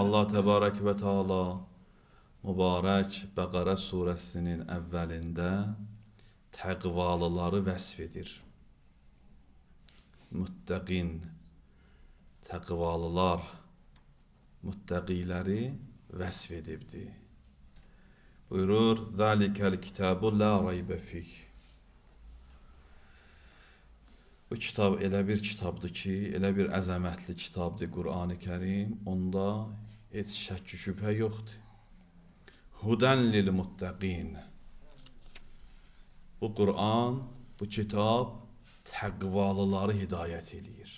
Allah Təbarək və Teala mübarək Bəqərə surəsinin əvvəlində təqvalıları vəsf edir. Muttəqin, təqvalılar, muttəqiləri vəsf edibdir. Buyurur, Zəlikəl kitabu la raybə fih. Bu kitab elə bir kitabdır ki, elə bir əzəmətli kitabdır Qur'an-ı Kərim, onda heç şəkk şübhə yoxdur. Hudən lil muttəqin. Bu Qur'an, bu kitab təqvalıları hidayət edir.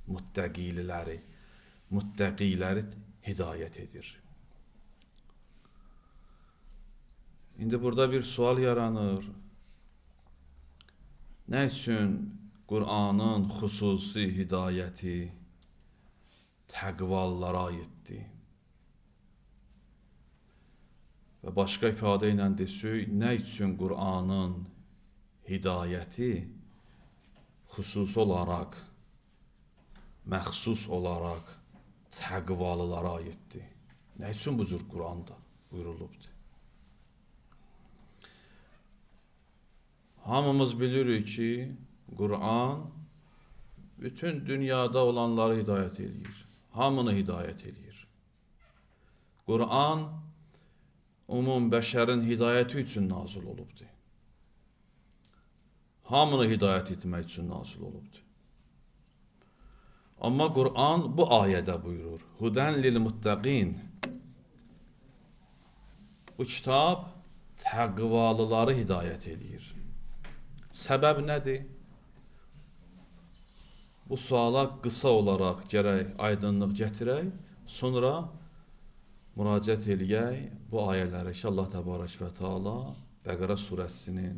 Muttəqiləri hidayət edir. İndi burada bir sual yaranır. Nə üçün Qur'anın xüsusi hidayəti təqvalılara aiddir? Və başqa ifadə ilə desək, nə üçün Qur'anın hidayəti xüsusi olaraq, məxsus olaraq təqvalılara aiddir? Nə üçün bu cür Qur'anda buyurulubdur? Hamımız bilirik ki, Qur'an bütün dünyada olanları hidayət edir. Hamını hidayət edir. Qur'an bəşərin hidayəti üçün nazil olubdur. Hamını hidayət etmək üçün nazil olubdur. Amma Qur'an bu ayədə buyurur. Hudən lil muttəqin. Bu kitab təqvalıları hidayət edir. Səbəb nədir? Bu suala qısa olaraq gərək aydınlıq gətirək, sonra müraciət eləyək bu ayələrə ki, Allah Təbarək və Teala Bəqərə surəsinin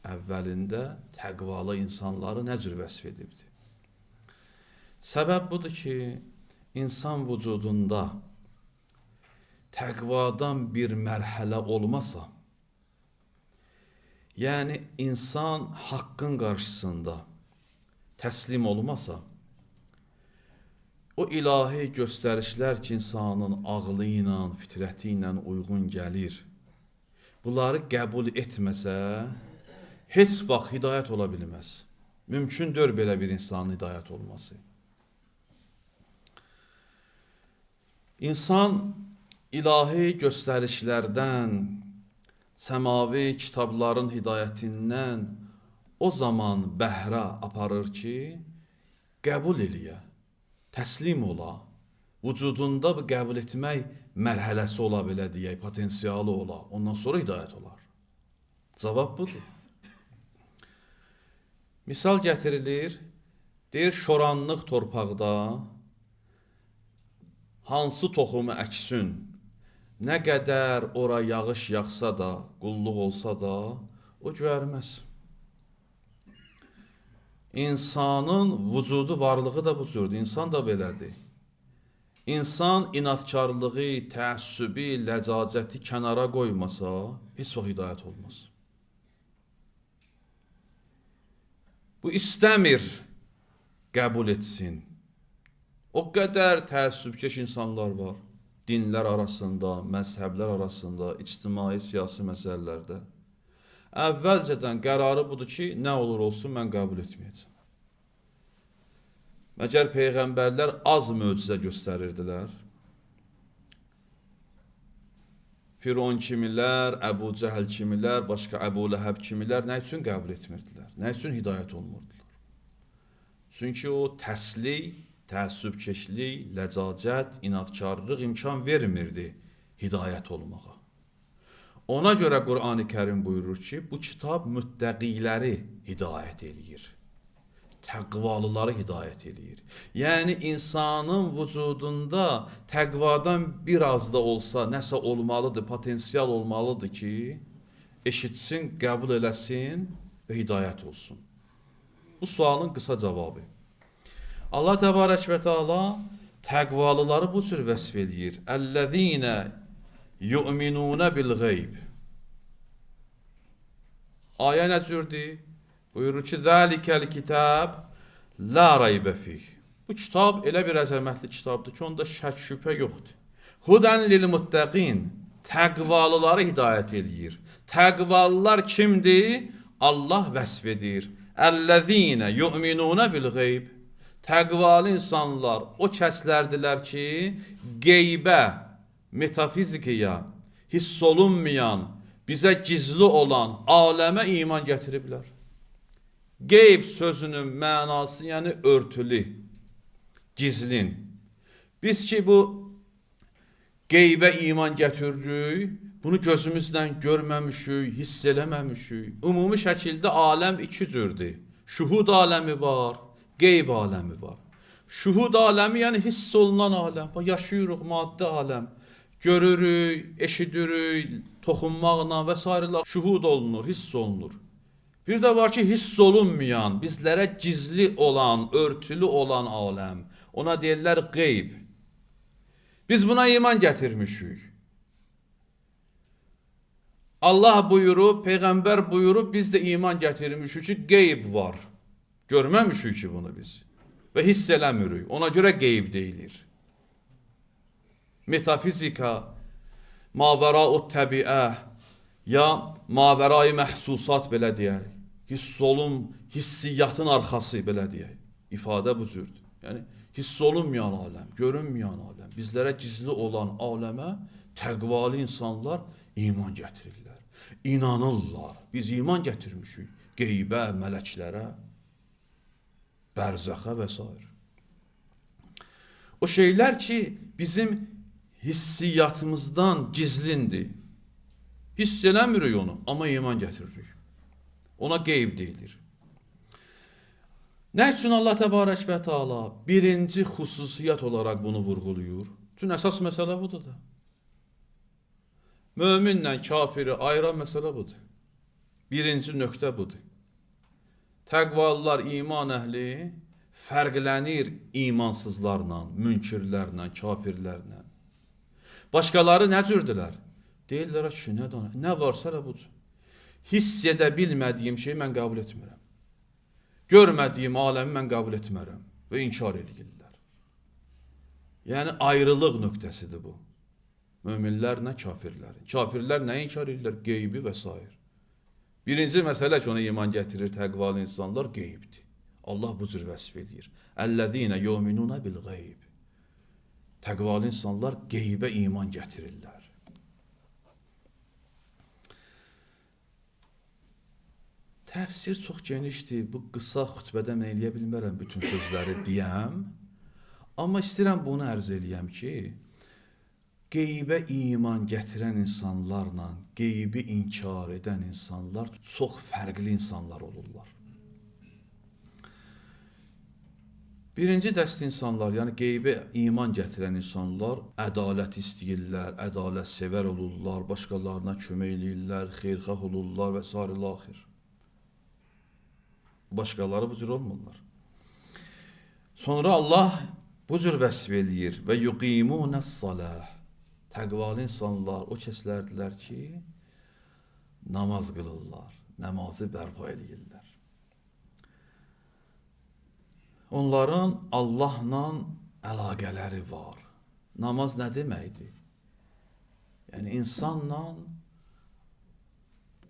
əvvəlində təqvalı insanları nə cür vəsf edibdir? Səbəb budur ki, insan vücudunda təqvadan bir mərhələ olmasa, yəni insan haqqın qarşısında təslim olmasa, o ilahi göstərişlər ki, insanın ağlı ilə, fitrəti ilə uyğun gəlir, bunları qəbul etməsə, heç vaxt hidayət ola bilməz. Mümkündür belə bir insanın hidayət olması. İnsan ilahi göstərişlərdən, səmavi kitabların hidayətindən o zaman bəhrə aparır ki, qəbul eləyə, təslim ola, vücudunda bu qəbul etmək mərhələsi ola belə deyək, potensialı ola, ondan sonra hidayət olar. Cavab budur. Misal gətirilir, deyir, şoranlıq torpaqda hansı toxumu əksin, nə qədər ora yağış yağsa da, qulluq olsa da, o göyərməz. İnsanın vücudu varlığı da bu cürdür, insan da belədir. İnsan inatkarlığı, təəssübi, ləcacəti kənara qoymasa, heç vaxt hidayət olmaz. Bu istəmir qəbul etsin. O qədər təəssübkeş insanlar var, dinlər arasında, məzhəblər arasında, ictimai, siyasi məsələlərdə. Əvvəlcədən qərarı budur ki, nə olur olsun, mən qəbul etməyəcəm. Məgər Peyğəmbərlər az möcüzə göstərirdilər. Firon kimilər, Əbu Cəhəl kimilər, başqa Əbu Ləhəb kimilər nə üçün qəbul etmirdilər? Nə üçün hidayət olmurdular? Çünki o tərslik, təəssübkeşlik, ləcacət, inatkarlıq imkan vermirdi hidayət olmağa. Ona görə Qur'an-ı Kərim buyurur ki, bu kitab müttəqiləri hidayət eləyir. Təqvalıları hidayət eləyir. Yəni, insanın vücudunda təqvadan biraz da olsa nəsə olmalıdır, potensial olmalıdır ki, eşitsin, qəbul eləsin və hidayət olsun. Bu sualın qısa cavabı. Allah Təbarək və Teala təqvalıları bu cür vəsf eləyir. Əl-ləzīnə yu'minunə bil-ğeyb. Ayə nə cürdür? Buyurur ki, Zəlikəl kitab la raybə fih. Bu kitab elə bir əzəmətli kitabdır ki, onda şək şübhə yoxdur. Hudən lil muttaqin, təqvalıları hidayət edir. Təqvalılar kimdir? Allah vəsf edir. Əllezine yu'minuna bil gayb. Təqvalı insanlar o kəslərdilər ki, qeybə, metafizikaya hiss olunmayan, bizə gizli olan aləmə iman gətiriblər. Qeyb sözünün mənası yəni örtülü, gizlin. Biz ki bu qeybə iman gətiririk, bunu gözümüzlə görməmişik, hiss eləməmişik. Ümumi şəkildə aləm iki cürdür. Şuhud aləmi var, qeyb aləmi var. Şuhud aləmi yəni hiss olunan aləm. Yaşayırıq maddi aləm. Görürük, eşidirik, toxunmaqla və s. şuhud olunur, hiss olunur. Bir də var ki, hiss olunmayan, bizlərə gizli olan, örtülü olan aləm. Ona deyirlər qeyb. Biz buna iman gətirmişik. Allah buyurub, Peyğəmbər buyurub, biz də iman gətirmişik ki, qeyb var. Görməmişik ki bunu biz. Və hiss eləmirik. Ona görə qeyb deyilir. Metafizika, mavərau təbiə, ya mavərai məhsusat belə deyək. Hiss olun, hissiyyatın arxası belə deyək. İfadə bu cürdür. Yəni, hiss olunmayan aləm, görünməyən aləm, bizlərə gizli olan aləmə təqvalı insanlar iman gətirirlər. İnanırlar. Biz iman gətirmişik qeybə, mələklərə, bərzəxə və s. O şeylər ki, bizim hissiyyatımızdan gizlindir. Hiss eləmirik onu, amma iman gətiririk. Ona qeyb deyilir. Nə üçün Allah təbarək və Teala birinci xüsusiyyət olaraq bunu vurğuluyur? Çünki əsas məsələ budur da. Möminlə kafiri ayıran məsələ budur. Birinci nöqtə budur. Təqvalılar, iman əhli fərqlənir imansızlarla, münkirlərlə, kafirlərlə. Başqaları nə cürdülər? Deyirlər ki, nə varsa elə budur. Hiss edə bilmədiyim şeyi mən qəbul etmirəm. Görmədiyim aləmi mən qəbul etmərəm və inkar edirlər. Yəni ayrılıq nöqtəsidir bu. Möminlərlə kafirlərin. Kafirlər nə inkar edirlər? Qeybi və s. Birinci məsələ ki, ona iman gətirir təqvalı insanlar qeybdir. Allah bu cür vəsf edir. Əllezine yu'minuna bil gayb. Təqvalı insanlar qeybə iman gətirirlər. Təfsir çox genişdir. Bu qısa xütbədə mən eləyə bilmərəm bütün sözləri deyəm. Amma istəyirəm bunu ərz eləyəm ki, qeybə iman gətirən insanlarla qeybi inkar edən insanlar çox fərqli insanlar olurlar. Birinci dəst insanlar, yəni qeybə iman gətirən insanlar ədalət istəyirlər, ədalət sevər olurlar, başqalarına kömək eləyirlər, xeyirxah olurlar və s. Başqaları bu cür olmurlar. Sonra Allah bu cür vəsf eləyir və yuqimunəs-salah. Təqvalı insanlar o kəslərdilər ki, namaz qılırlar, namazı bərpa edirlər. Onların Allahla əlaqələri var. Namaz nə deməkdir? Yəni insanla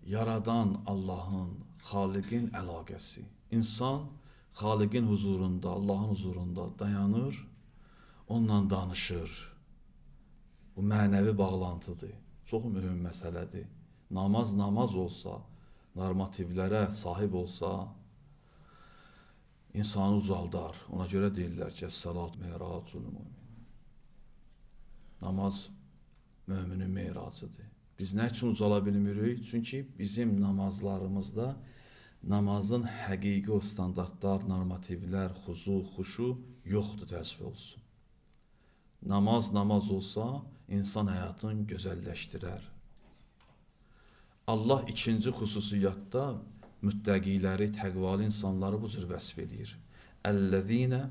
yaradan Allahın, Xaliqin əlaqəsi. İnsan Xaliqin huzurunda, Allahın huzurunda dayanır, onunla danışır. Bu mənəvi bağlantıdır. Çox mühüm məsələdir. Namaz olsa, normativlərə sahib olsa, insanı ucaldar. Ona görə deyirlər ki, salat meyracul mümin. Namaz müminin meyracıdır. Biz nə üçün ucala bilmirik? Çünki bizim namazlarımızda namazın həqiqi o standartlar, normativlər, xuzu, xuşu yoxdur, təəssüf olsun. Namaz olsa, insan həyatını gözəlləşdirər. Allah ikinci xüsusiyyətdə müttəqiləri, təqvalı insanları bu cür vəsf edir. Əllezine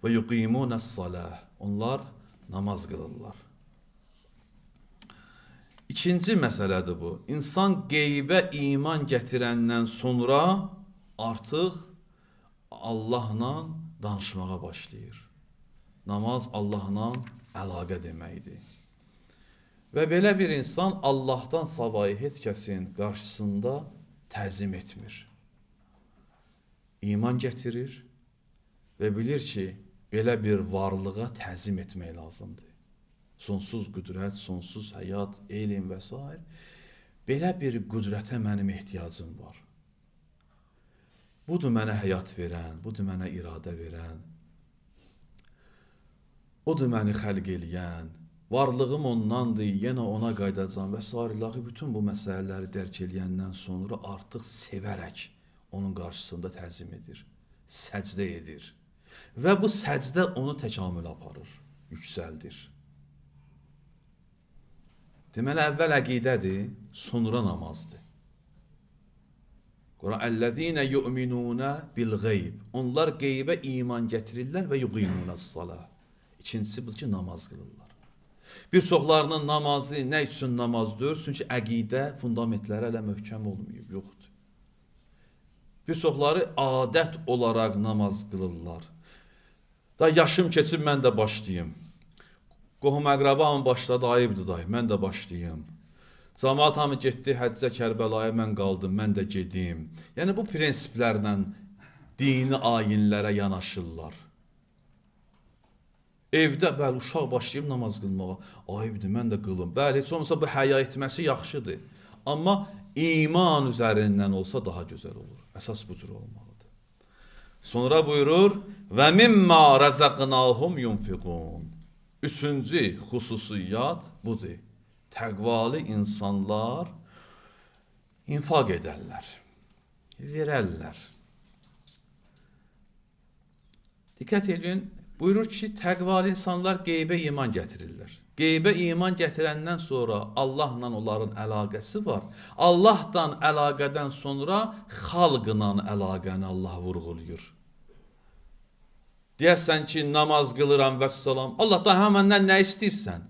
və yuqimunəs-salah. Onlar namaz qılırlar. İkinci məsələdir bu. İnsan qeybə iman gətirəndən sonra artıq Allahla danışmağa başlayır. Namaz Allahla əlaqə deməkdir. Və belə bir insan Allahdan savayı heç kəsin qarşısında təzim etmir. İman gətirir və bilir ki, belə bir varlığa təzim etmək lazımdır. Sonsuz qüdrət, sonsuz həyat, elm və s. Belə bir qüdrətə mənim ehtiyacım var. Budur mənə həyat verən, budur mənə iradə verən, odur məni xəlq eləyən, varlığım ondandır, yenə ona qaydacam və s. Bütün bu məsələləri dərk eləyəndən sonra artıq sevərək onun qarşısında təzim edir, səcdə edir. Və bu səcdə onu təkamülə aparır, yüksəldir. Deməli, əvvəl əqidədir, sonra namazdır. Quran, "Əllezîne yu'minûne bil-gayb." Onlar qeybə iman gətirirlər və yuqîmûnes-salâh. İkincisi bu ki, namaz qılırlar. Bir çoxlarının namazı nə üçün namazdır? Çünki əqidə fundamentləri hələ möhkəm olmayıb, yoxdur. Bir çoxları adət olaraq namaz qılırlar. Da yaşım keçib mən də başlayım. Qohum əqrabam başladı, ayıbdır dayı, mən də başlayım. Cəmaat hamı getdi Həccə Kərbəlaya, mən qaldım, mən də gedim. Yəni bu prinsiplərlə dini ayinlərə yanaşırlar. Evdə bəli uşaq başlayıb namaz qılmağa, ayıbdır, mən də qılım. Bəli, heç olmasa bu həya etməsi yaxşıdır. Amma iman üzərindən olsa daha gözəl olur. Əsas bu cür olmalıdır. Sonra buyurur, "Və mimma razaqnahum yunfiqun." Üçüncü xüsusiyyət budur. Təqvalı insanlar infaq edərlər, verərlər. Diqqət edin, buyurur ki, təqvalı insanlar qeybə iman gətirirlər. Qeybə iman gətirəndən sonra Allahla onların əlaqəsi var. Allahdan əlaqədən sonra xalqla əlaqəni Allah vurğulayır. Deyəsən ki, namaz qılıram və salam. Allah da həməndən nə istəyirsən?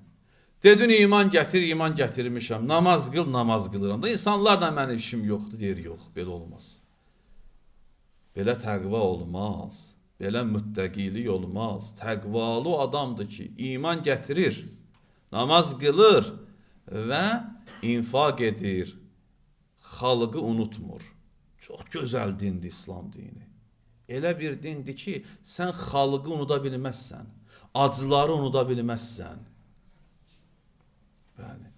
Dedin iman gətir, iman gətirmişəm. Namaz qıl, namaz qılıram. Da insanlarla mənim işim yoxdur, deyir, yox, belə olmaz. Belə təqva olmaz. Belə müttəqilik olmaz. Təqvalı o adamdır ki, iman gətirir, namaz qılır və infaq edir. Xalqı unutmur. Çox gözəl dindir İslam dini. Elə bir dindir ki, sən xalqı unuda bilməzsən, acıları unuda bilməzsən. Bəli.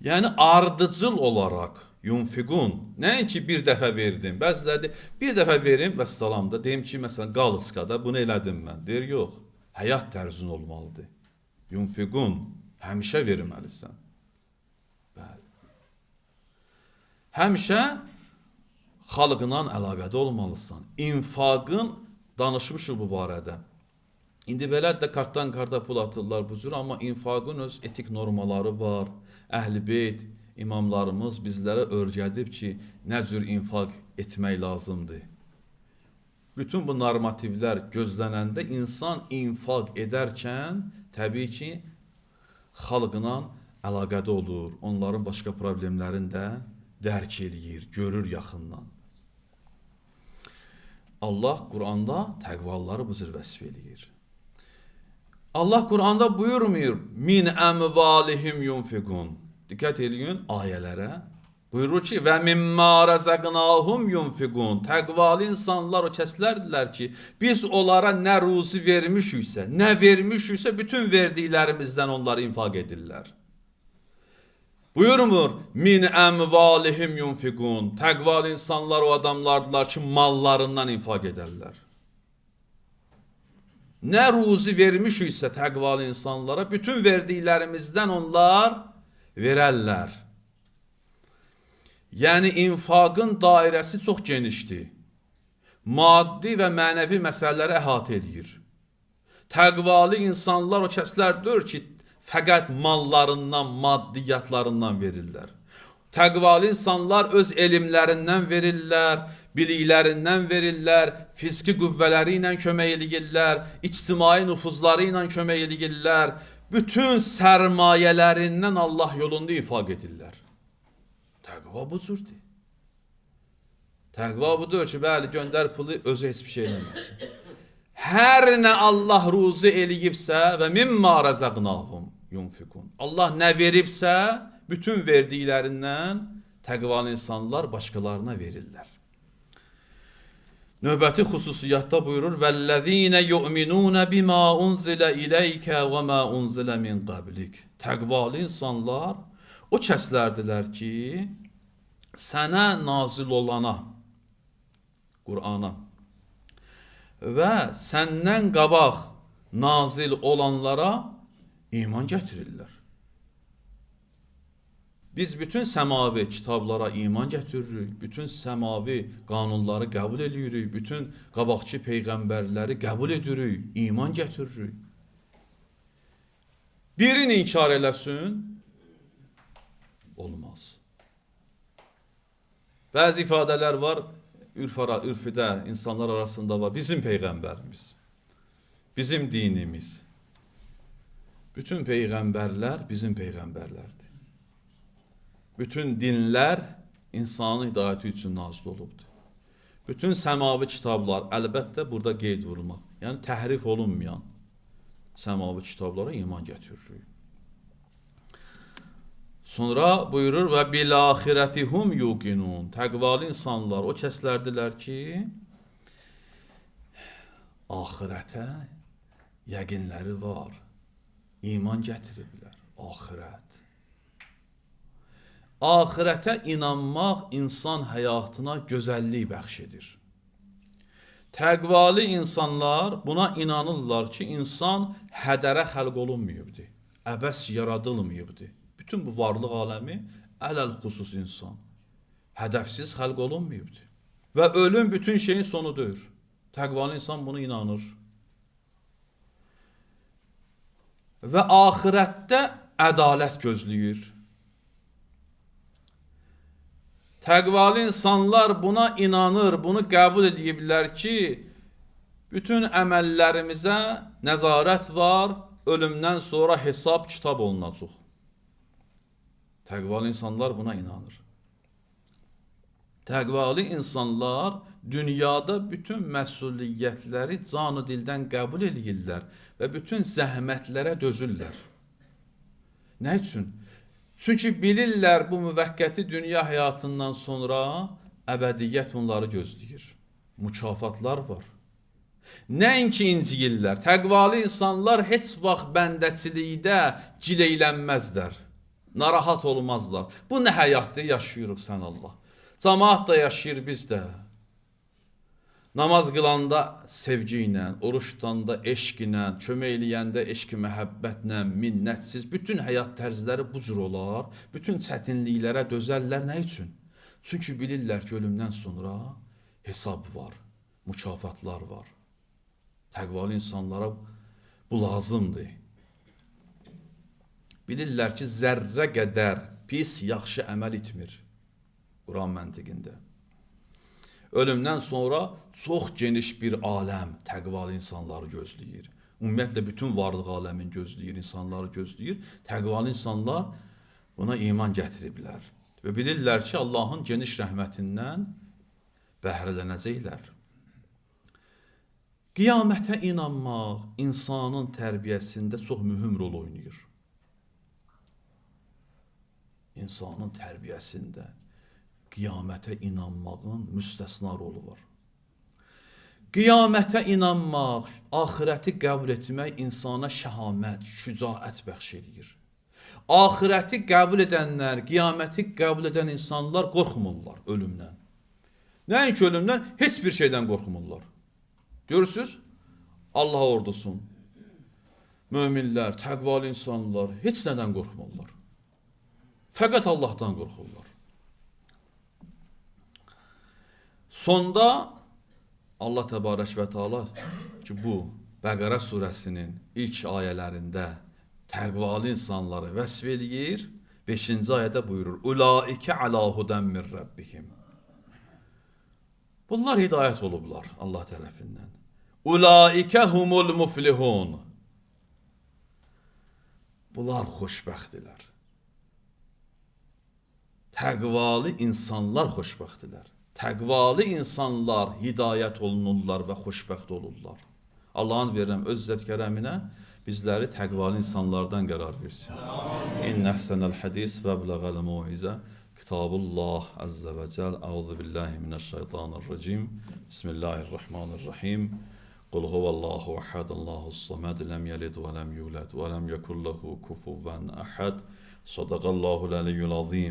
Yəni ardıcıl olaraq yunfiqun, nəinki bir dəfə verdim, bəziləri bir dəfə verim və salamda, deyim ki, məsələn, Qalıskada bunu elədim mən, deyir, yox, həyat tərzin olmalıdır. Yunfiqun, həmişə verməlisən. Bəli. Həmişə xalqla əlaqədə olmalısan. İnfaqın danışmışıq bu barədə. İndi belə də kartdan karta pul atırlar bu cür, amma infaqın öz etik normaları var. Əhl-i Beyt, imamlarımız bizlərə öyrədib ki, nə cür infaq etmək lazımdır. Bütün bu normativlər gözlənəndə insan infaq edərkən təbii ki, xalqla əlaqədə olur, onların başqa problemlərini də dərk eləyir, görür yaxından. Allah Quranda təqvalıları bu cür vəsf eləyir. Allah Quranda buyurmur, min əmvalihim yunfiqun. Diqqət eləyin ayələrə. Buyurur ki, və mimma razaqnahum yunfiqun. Təqvalı insanlar o kəslərdirlər ki, biz onlara nə ruzi vermişiksə, nə vermişiksə, bütün verdiklərimizdən onları infaq edirlər. Buyurmur, min əmvalihim yunfiqun. Təqvalı insanlar o adamlardılar ki, mallarından infaq edərlər. Nə ruzi vermişiksə təqvalı insanlara, bütün verdiklərimizdən onlar verərlər. Yəni, infaqın dairəsi çox genişdir. Maddi və mənəvi məsələləri əhatə edir. Təqvalı insanlar o kəslərdir ki, fəqət mallarından, maddiyyatlarından verirlər. Təqvalı insanlar öz elmlərindən verirlər, biliklərindən verirlər, fiziki qüvvələri ilə kömək edirlər, ictimai nüfuzları ilə kömək edirlər, bütün sərmayələrindən Allah yolunda infaq edirlər. Təqva bu cürdür. Təqva budur ki, bəli, göndər pulu, özü heç bir şey eləməsin. Hər nə Allah ruzi eləyibsə və mimma rəzəqnahum yunfikun. Allah nə veribsə, bütün verdiklərindən təqvalı insanlar başqalarına verirlər. Növbəti xüsusiyyətdə buyurur: "Vəllezîne yu'minûne bimâ unzile ileyke və mâ unzile min qablik." Təqvalı insanlar o kəslərdilər ki, sənə nazil olana, Qur'ana və səndən qabaq nazil olanlara iman gətirirlər. Biz bütün səmavi kitablara iman gətiririk, bütün səmavi qanunları qəbul edirik, bütün qabaqçı peyğəmbərləri qəbul edirik, iman gətiririk. Birini inkar eləsin, olmaz. Bəzi ifadələr var, ürfüdə, insanlar arasında var. Bizim peyğəmbərimiz, bizim dinimiz. Bütün peyğəmbərlər bizim peyğəmbərlərdir. Bütün dinlər insanın hidayəti üçün nazil olubdur. Bütün səmavi kitablar, əlbəttə burada qeyd vurulmaq, yəni təhrif olunmayan səmavi kitablara iman gətiririk. Sonra buyurur və bil axirətihum yuqinun. Təqvalı insanlar o kəslərdilər ki, axirətə yəqinləri var, iman gətiriblər, axirət. Axirətə inanmaq insan həyatına gözəllik bəxş edir. Təqvalı insanlar buna inanırlar ki, insan hədərə xəlq olunmayıbdır, əbəs yaradılmayıbdır. Bütün bu varlıq aləmi ələl xüsus insan hədəfsiz xəlq olunmayıbdır. Və ölüm bütün şeyin sonudur. Təqvalı insan bunu inanır. Və axirətdə ədalət gözləyir. Təqvalı insanlar buna inanır, bunu qəbul ediblər ki, bütün əməllərimizə nəzarət var, ölümdən sonra hesab kitab olunacaq. Təqvalı insanlar buna inanır. Təqvalı insanlar dünyada bütün məsuliyyətləri canı dildən qəbul edirlər və bütün zəhmətlərə dözürlər. Nə üçün? Çünki bilirlər bu müvəqqəti dünya həyatından sonra əbədiyyət onları gözləyir. Mükafatlar var. Nəinki inciyirlər. Təqvalı insanlar heç vaxt bəndəçilikdə cileylənməzlər. Narahat olmazlar. Bu nə həyatda yaşayırıq sən Allah. Cəmaat da yaşayır biz də. Namaz qılanda sevgi ilə, oruç tutanda eşq ilə, kömək eləyəndə eşq-i məhəbbətlə, minnətsiz, bütün həyat tərzləri bu cür olar, bütün çətinliklərə dözərlər. Nə üçün? Çünki bilirlər ki, ölümdən sonra hesab var, mükafatlar var. Təqvalı insanlara bu lazımdır. Bilirlər ki, zərrə qədər pis, yaxşı əməl etmir Quran məntiqində. Ölümdən sonra çox geniş bir aləm təqvalı insanları gözləyir. Ümumiyyətlə bütün varlıq aləmin gözləyir, insanları gözləyir. Təqvalı insanlar buna iman gətiriblər. Və bilirlər ki, Allahın geniş rəhmətindən bəhrələnəcəklər. Qiyamətə inanmaq insanın tərbiyəsində çox mühüm rol oynayır. İnsanın tərbiyəsində qiyamətə inanmağın müstəsna rolu var. Qiyamətə inanmaq, axirəti qəbul etmək insana şəhamət, şücaət bəxş edir. Axirəti qəbul edənlər, qiyaməti qəbul edən insanlar qorxmurlar ölümdən. Nəinki ölümdən, heç bir şeydən qorxmurlar. Görürsünüz, Allah ordusun, möminlər, təqvalı insanlar heç nədən qorxmurlar. Fəqət Allahdan qorxurlar. Sonda Allah Təbarək və Teala ki, bu Bəqərə surəsinin ilk ayələrində təqvalı insanları vəsf eləyir. 5-ci ayədə buyurur: "Ulaikə alə hudən min rabbihim." Bunlar hidayət olublar Allah tərəfindən. "Ulaikə humul muflihun." Bunlar xoşbəxtdirlər. Təqvalı insanlar xoşbəxtdirlər. Təqvalı insanlar hidayət olunurlar və xoşbəxt olurlar. Allah'ın verirəm öz izzət kərəminə bizləri təqvalı insanlardan qərar versin. İnne ahsenel hadis ve belagal mau'ize Kitabullah azze ve cel. Euzu billahi mineşşeytanirracim. Bismillahirrahmanirrahim. Kul huvallahu ehad, Allahus samed, lem yelid ve lem yulad ve lem yekul lehu kufuven ahad. Sadakallahul aliyyul azim.